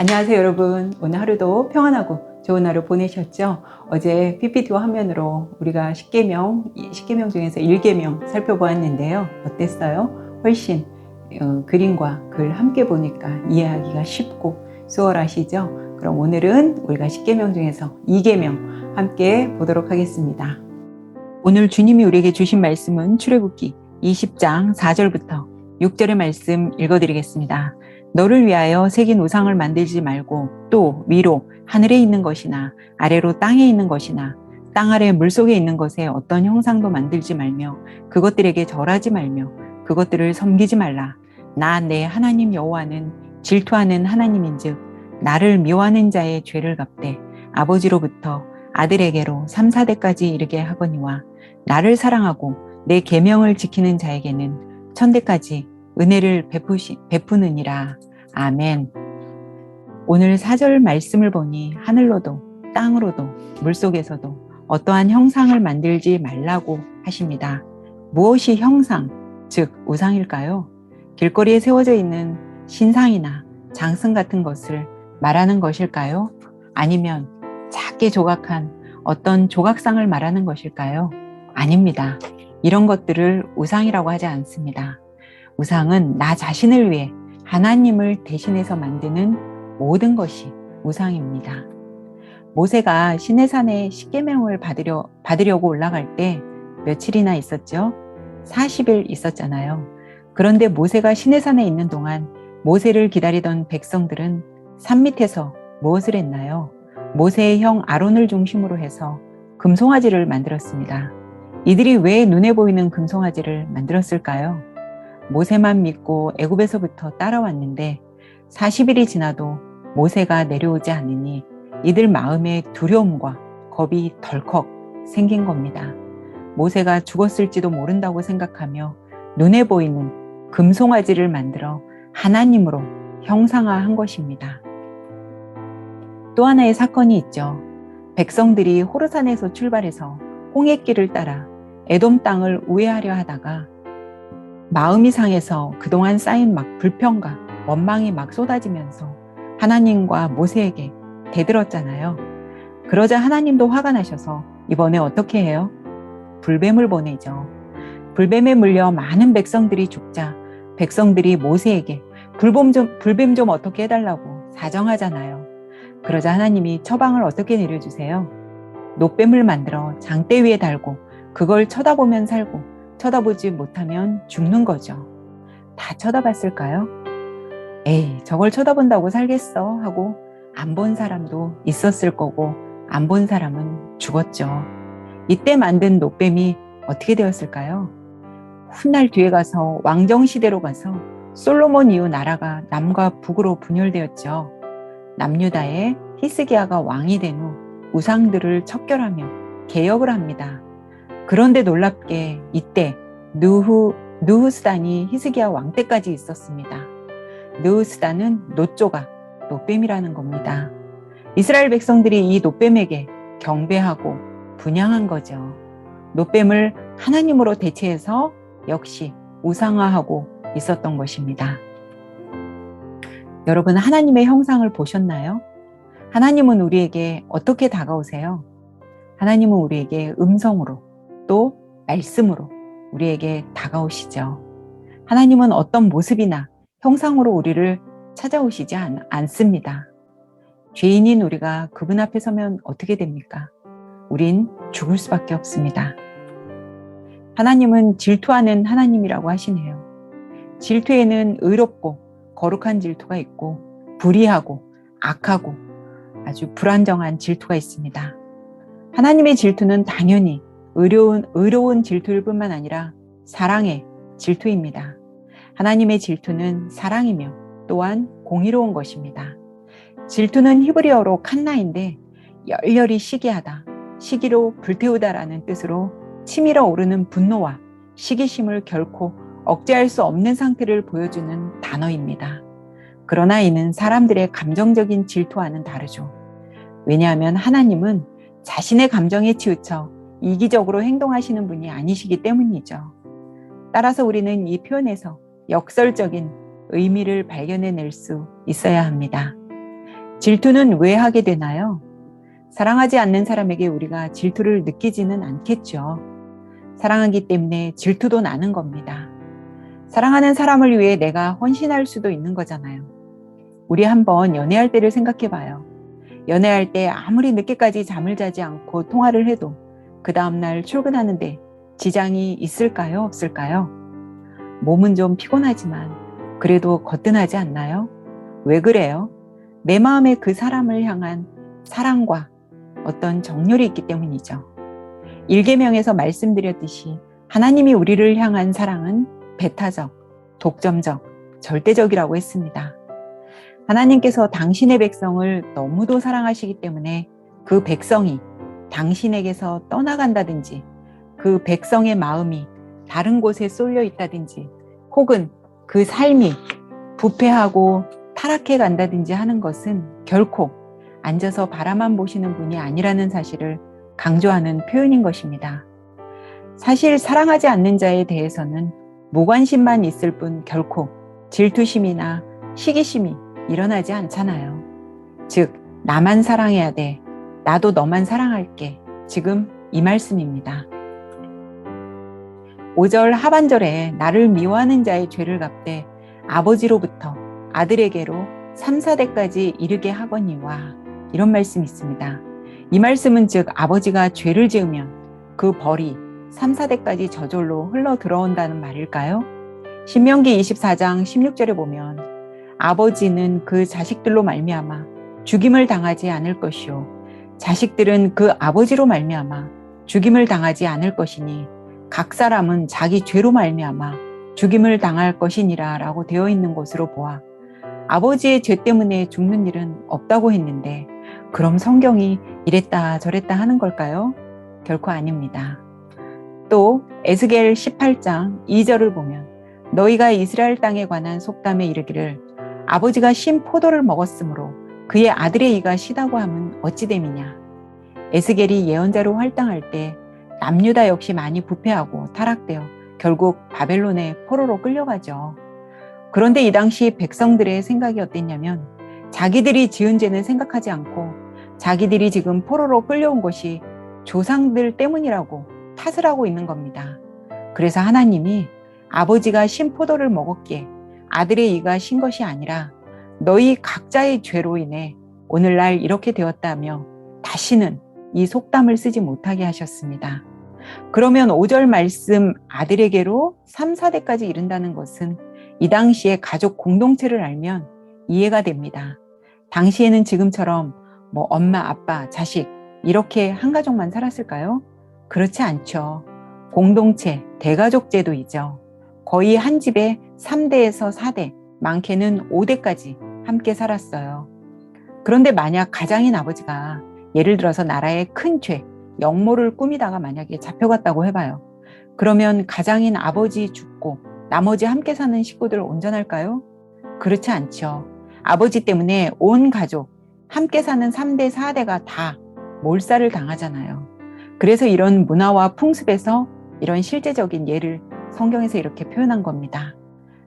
안녕하세요 여러분. 오늘 하루도 평안하고 좋은 하루 보내셨죠? 어제 PPT 화면으로 우리가 10계명 중에서 1계명 살펴보았는데요. 어땠어요? 훨씬 그림과 글 함께 보니까 이해하기가 쉽고 수월하시죠? 그럼 오늘은 우리가 10계명 중에서 2계명 함께 보도록 하겠습니다. 오늘 주님이 우리에게 주신 말씀은 출애굽기 20장 4절부터 6절의 말씀 읽어드리겠습니다. 너를 위하여 새긴 우상을 만들지 말고 또 위로 하늘에 있는 것이나 아래로 땅에 있는 것이나 땅 아래 물속에 있는 것에 어떤 형상도 만들지 말며 그것들에게 절하지 말며 그것들을 섬기지 말라. 나 내 하나님 여호와는 질투하는 하나님인즉 나를 미워하는 자의 죄를 갚되 아버지로부터 아들에게로 3, 4대까지 이르게 하거니와 나를 사랑하고 내 계명을 지키는 자에게는 천대까지 은혜를 베푸느니라. 아멘. 오늘 4절 말씀을 보니 하늘로도 땅으로도 물속에서도 어떠한 형상을 만들지 말라고 하십니다. 무엇이 형상, 즉 우상일까요? 길거리에 세워져 있는 신상이나 장승 같은 것을 말하는 것일까요? 아니면 작게 조각한 어떤 조각상을 말하는 것일까요? 아닙니다. 이런 것들을 우상이라고 하지 않습니다. 우상은 나 자신을 위해 하나님을 대신해서 만드는 모든 것이 우상입니다. 모세가 시내산에 십계명을 받으려고 올라갈 때 며칠이나 있었죠? 40일 있었잖아요. 그런데 모세가 시내산에 있는 동안 모세를 기다리던 백성들은 산 밑에서 무엇을 했나요? 모세의 형 아론을 중심으로 해서 금송아지를 만들었습니다. 이들이 왜 눈에 보이는 금송아지를 만들었을까요? 모세만 믿고 애굽에서부터 따라왔는데 40일이 지나도 모세가 내려오지 않으니 이들 마음에 두려움과 겁이 덜컥 생긴 겁니다. 모세가 죽었을지도 모른다고 생각하며 눈에 보이는 금송아지를 만들어 하나님으로 형상화한 것입니다. 또 하나의 사건이 있죠. 백성들이 호르산에서 출발해서 홍해길을 따라 에돔 땅을 우회하려 하다가 마음이 상해서 그동안 쌓인 불평과 원망이 막 쏟아지면서 하나님과 모세에게 대들었잖아요. 그러자 하나님도 화가 나셔서 이번에 어떻게 해요? 불뱀을 보내죠. 불뱀에 물려 많은 백성들이 죽자 백성들이 모세에게 불뱀 좀 어떻게 해달라고 사정하잖아요. 그러자 하나님이 처방을 어떻게 내려주세요? 놋뱀을 만들어 장대 위에 달고 그걸 쳐다보면 살고 쳐다보지 못하면 죽는 거죠. 다 쳐다봤을까요? 에이, 저걸 쳐다본다고 살겠어 하고 안 본 사람도 있었을 거고 안 본 사람은 죽었죠. 이때 만든 놋뱀이 어떻게 되었을까요? 훗날 뒤에 가서 왕정시대로 가서 솔로몬 이후 나라가 남과 북으로 분열되었죠. 남유다의 히스기야가 왕이 된 후 우상들을 척결하며 개혁을 합니다. 그런데 놀랍게 이때 느후스단이 히스기야 왕 때까지 있었습니다. 느후스단은 놋조각, 놋뱀이라는 겁니다. 이스라엘 백성들이 이 놋뱀에게 경배하고 분향한 거죠. 놋뱀을 하나님으로 대체해서 역시 우상화하고 있었던 것입니다. 여러분, 하나님의 형상을 보셨나요? 하나님은 우리에게 어떻게 다가오세요? 하나님은 우리에게 음성으로 또 말씀으로 우리에게 다가오시죠. 하나님은 어떤 모습이나 형상으로 우리를 찾아오시지 않습니다. 죄인인 우리가 그분 앞에 서면 어떻게 됩니까? 우린 죽을 수밖에 없습니다. 하나님은 질투하는 하나님이라고 하시네요. 질투에는 의롭고 거룩한 질투가 있고 불의하고 악하고 아주 불안정한 질투가 있습니다. 하나님의 질투는 당연히 의로운 질투일 뿐만 아니라 사랑의 질투입니다. 하나님의 질투는 사랑이며 또한 공의로운 것입니다. 질투는 히브리어로 칸나인데 열렬히 시기하다, 시기로 불태우다라는 뜻으로 치밀어 오르는 분노와 시기심을 결코 억제할 수 없는 상태를 보여주는 단어입니다. 그러나 이는 사람들의 감정적인 질투와는 다르죠. 왜냐하면 하나님은 자신의 감정에 치우쳐 이기적으로 행동하시는 분이 아니시기 때문이죠. 따라서 우리는 이 표현에서 역설적인 의미를 발견해낼 수 있어야 합니다. 질투는 왜 하게 되나요? 사랑하지 않는 사람에게 우리가 질투를 느끼지는 않겠죠. 사랑하기 때문에 질투도 나는 겁니다. 사랑하는 사람을 위해 내가 헌신할 수도 있는 거잖아요. 우리 한번 연애할 때를 생각해 봐요. 연애할 때 아무리 늦게까지 잠을 자지 않고 통화를 해도 그 다음날 출근하는데 지장이 있을까요? 없을까요? 몸은 좀 피곤하지만 그래도 거뜬하지 않나요? 왜 그래요? 내 마음에 그 사람을 향한 사랑과 어떤 정열이 있기 때문이죠. 1계명에서 말씀드렸듯이 하나님이 우리를 향한 사랑은 배타적, 독점적, 절대적이라고 했습니다. 하나님께서 당신의 백성을 너무도 사랑하시기 때문에 그 백성이 당신에게서 떠나간다든지 그 백성의 마음이 다른 곳에 쏠려 있다든지 혹은 그 삶이 부패하고 타락해 간다든지 하는 것은 결코 앉아서 바라만 보시는 분이 아니라는 사실을 강조하는 표현인 것입니다. 사실 사랑하지 않는 자에 대해서는 무관심만 있을 뿐 결코 질투심이나 시기심이 일어나지 않잖아요. 즉, 나만 사랑해야 돼. 나도 너만 사랑할게. 지금 이 말씀입니다. 5절 하반절에 나를 미워하는 자의 죄를 갚되 아버지로부터 아들에게로 3, 4대까지 이르게 하거니와 이런 말씀이 있습니다. 이 말씀은 즉 아버지가 죄를 지으면 그 벌이 3, 4대까지 저절로 흘러 들어온다는 말일까요? 신명기 24장 16절에 보면 아버지는 그 자식들로 말미암아 죽임을 당하지 않을 것이요 자식들은 그 아버지로 말미암아 죽임을 당하지 않을 것이니 각 사람은 자기 죄로 말미암아 죽임을 당할 것이니라 라고 되어 있는 것으로 보아 아버지의 죄 때문에 죽는 일은 없다고 했는데 그럼 성경이 이랬다 저랬다 하는 걸까요? 결코 아닙니다. 또 에스겔 18장 2절을 보면 너희가 이스라엘 땅에 관한 속담에 이르기를 아버지가 신 포도를 먹었으므로 그의 아들의 이가 시다고 하면 어찌 됨이냐. 에스겔이 예언자로 활동할 때 남유다 역시 많이 부패하고 타락되어 결국 바벨론에 포로로 끌려가죠. 그런데 이 당시 백성들의 생각이 어땠냐면 자기들이 지은 죄는 생각하지 않고 자기들이 지금 포로로 끌려온 것이 조상들 때문이라고 탓을 하고 있는 겁니다. 그래서 하나님이 아버지가 신 포도를 먹었기에 아들의 이가 신 것이 아니라 너희 각자의 죄로 인해 오늘날 이렇게 되었다며 다시는 이 속담을 쓰지 못하게 하셨습니다. 그러면 5절 말씀 아들에게로 3, 4대까지 이른다는 것은 이 당시에 가족 공동체를 알면 이해가 됩니다. 당시에는 지금처럼 엄마, 아빠, 자식 이렇게 한 가족만 살았을까요? 그렇지 않죠. 공동체, 대가족 제도이죠. 거의 한 집에 3대에서 4대, 많게는 5대까지 함께 살았어요. 그런데 만약 가장인 아버지가 예를 들어서 나라의 큰 죄, 역모를 꾸미다가 만약에 잡혀갔다고 해봐요. 그러면 가장인 아버지 죽고 나머지 함께 사는 식구들 온전할까요? 그렇지 않죠. 아버지 때문에 온 가족, 함께 사는 3대, 4대가 다 몰살을 당하잖아요. 그래서 이런 문화와 풍습에서 이런 실제적인 예를 성경에서 이렇게 표현한 겁니다.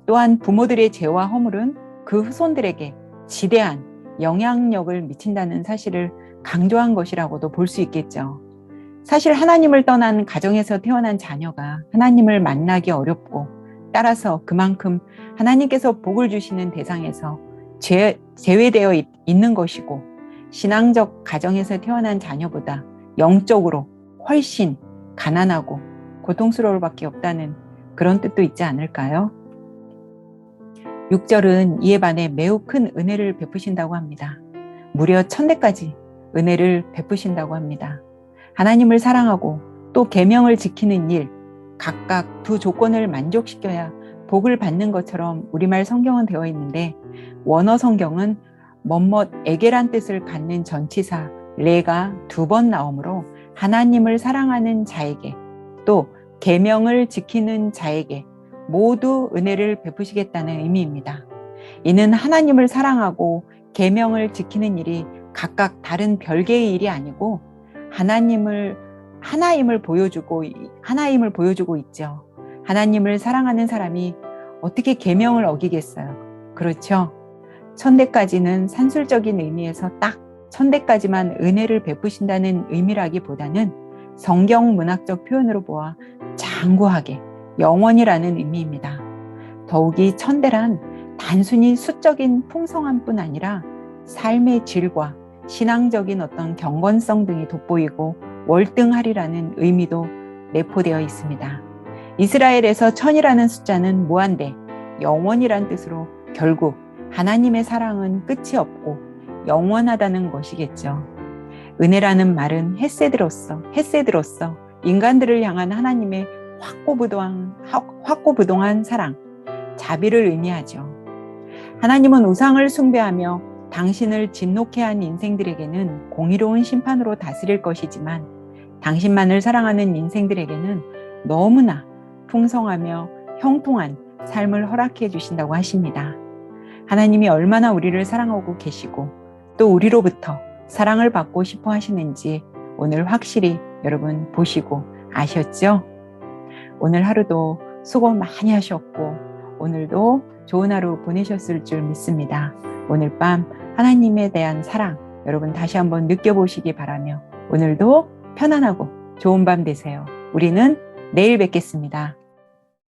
또한 부모들의 죄와 허물은 그 후손들에게 지대한 영향력을 미친다는 사실을 강조한 것이라고도 볼 수 있겠죠. 사실 하나님을 떠난 가정에서 태어난 자녀가 하나님을 만나기 어렵고 따라서 그만큼 하나님께서 복을 주시는 대상에서 제외되어 있는 것이고 신앙적 가정에서 태어난 자녀보다 영적으로 훨씬 가난하고 고통스러울 밖에 없다는 그런 뜻도 있지 않을까요? 6절은 이에 반해 매우 큰 은혜를 베푸신다고 합니다. 무려 1000대까지 은혜를 베푸신다고 합니다. 하나님을 사랑하고 또 계명을 지키는 일, 각각 두 조건을 만족시켜야 복을 받는 것처럼 우리말 성경은 되어 있는데 원어 성경은 에게란 뜻을 갖는 전치사 레가 2번 나오므로 하나님을 사랑하는 자에게 또 계명을 지키는 자에게 모두 은혜를 베푸시겠다는 의미입니다. 이는 하나님을 사랑하고 계명을 지키는 일이 각각 다른 별개의 일이 아니고 하나임을 보여주고 있죠. 하나님을 사랑하는 사람이 어떻게 계명을 어기겠어요? 그렇죠? 천대까지는 산술적인 의미에서 딱 천대까지만 은혜를 베푸신다는 의미라기보다는 성경 문학적 표현으로 보아 장구하게 영원이라는 의미입니다. 더욱이 천대란 단순히 수적인 풍성함뿐 아니라 삶의 질과 신앙적인 어떤 경건성 등이 돋보이고 월등하리라는 의미도 내포되어 있습니다. 이스라엘에서 천이라는 숫자는 무한대, 영원이란 뜻으로 결국 하나님의 사랑은 끝이 없고 영원하다는 것이겠죠. 은혜라는 말은 헤세드로서 인간들을 향한 하나님의 확고부동한 사랑, 자비를 의미하죠. 하나님은 우상을 숭배하며 당신을 진노케 한 인생들에게는 공의로운 심판으로 다스릴 것이지만 당신만을 사랑하는 인생들에게는 너무나 풍성하며 형통한 삶을 허락해 주신다고 하십니다. 하나님이 얼마나 우리를 사랑하고 계시고 또 우리로부터 사랑을 받고 싶어 하시는지 오늘 확실히 여러분 보시고 아셨죠? 오늘 하루도 수고 많이 하셨고 오늘도 좋은 하루 보내셨을 줄 믿습니다. 오늘 밤 하나님에 대한 사랑 여러분 다시 한번 느껴보시기 바라며 오늘도 편안하고 좋은 밤 되세요. 우리는 내일 뵙겠습니다.